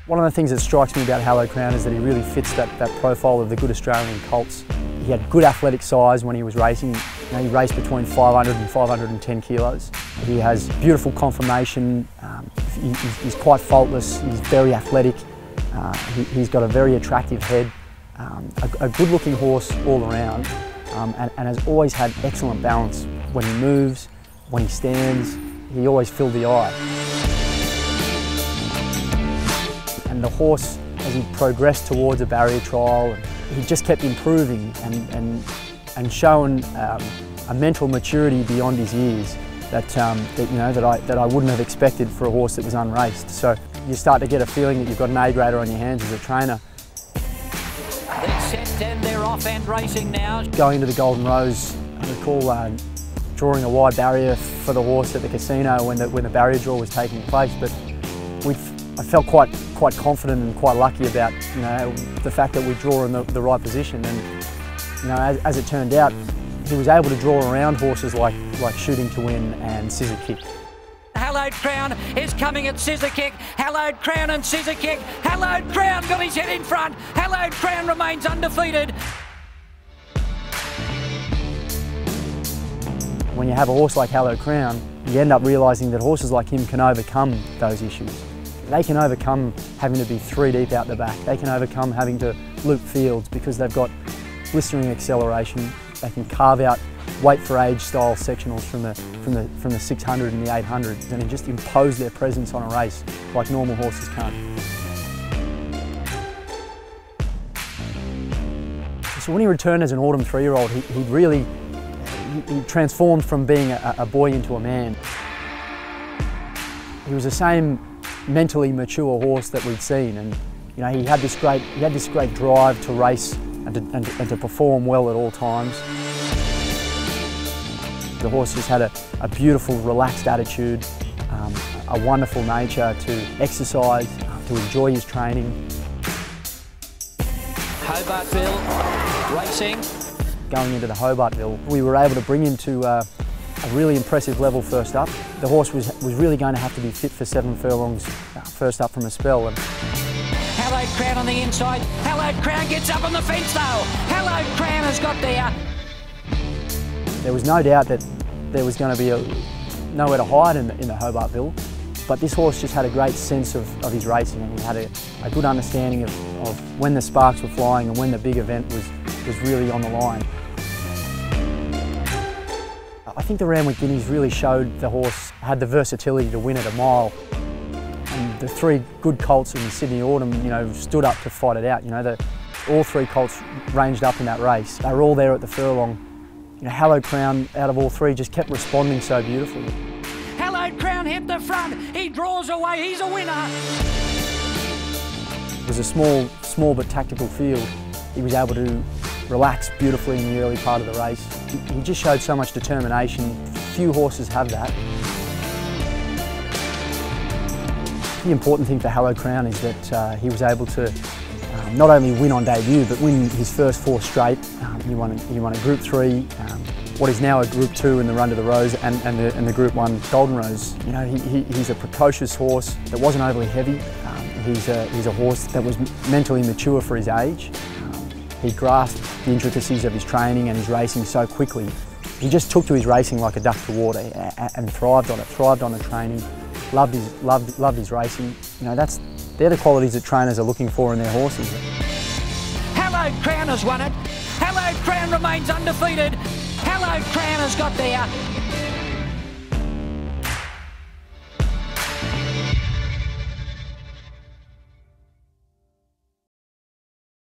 One of the things that strikes me about Hallowed Crown is that he really fits that profile of the good Australian colts. He had good athletic size when he was racing. You know, he raced between 500 and 510 kilos. He has beautiful conformation. He's quite faultless. He's very athletic. He's got a very attractive head. A good-looking horse all around, and has always had excellent balance. When he moves, when he stands, he always filled the eye. And the horse, as he progressed towards a barrier trial, he just kept improving and showing a mental maturity beyond his years that I wouldn't have expected for a horse that was unraced. So you start to get a feeling that you've got an A-grader on your hands as a trainer. They're set and they're off and racing now. Going into the Golden Rose, I recall drawing a wide barrier for the horse at the casino when the barrier draw was taking place, but I felt quite confident and quite lucky about the fact that we draw in the right position. And as it turned out, he was able to draw around horses like Shooting to Win and Scissor Kick. Hallowed Crown is coming at Scissor Kick. Hallowed Crown and Scissor Kick. Hallowed Crown got his head in front. Hallowed Crown remains undefeated. When you have a horse like Hallowed Crown, you end up realising that horses like him can overcome those issues. They can overcome having to be 3 deep out the back. They can overcome having to loop fields because they've got blistering acceleration. They can carve out weight for age style sectionals from the 600 and the 800s and just impose their presence on a race like normal horses can't. So when he returned as an autumn 3-year-old, he transformed from being a boy into a man. He was the same mentally mature horse that we'd seen, and he had this great drive to race and to perform well at all times. The horse just had a beautiful, relaxed attitude, a wonderful nature to exercise, to enjoy his training. Hobartville racing. Going into the Hobartville, we were able to bring him to a really impressive level first up. The horse was really going to have to be fit for 7 furlongs first up from a spell. Hallowed Crown on the inside. Hallowed Crown gets up on the fence though. Hallowed Crown has got there. There was no doubt that there was going to be nowhere to hide in the Hobartville, but this horse just had a great sense of his racing, and he had a good understanding of when the sparks were flying and when the big event was really on the line. I think the Randwick Guineas really showed the horse had the versatility to win at a mile. And the 3 good colts in the Sydney Autumn, stood up to fight it out. All 3 colts ranged up in that race. They were all there at the furlong. Hallowed Crown, out of all 3, just kept responding so beautifully. Hallowed Crown hit the front. He draws away. He's a winner. It was a small but tactical field. He was able to relax beautifully in the early part of the race. He just showed so much determination. Few horses have that. The important thing for Hallowed Crown is that he was able to not only win on debut, but win his first 4 straight. He won a Group 3, what is now a Group 2 in the Run to the Rose, and the Group 1 Golden Rose. He's a precocious horse that wasn't overly heavy. He's a horse that was mentally mature for his age. He grasped the intricacies of his training and his racing so quickly. He just took to his racing like a duck to water and thrived on it, thrived on the training, loved his racing. They're the qualities that trainers are looking for in their horses. Hallowed Crown has won it. Hallowed Crown remains undefeated. Hallowed Crown has got there.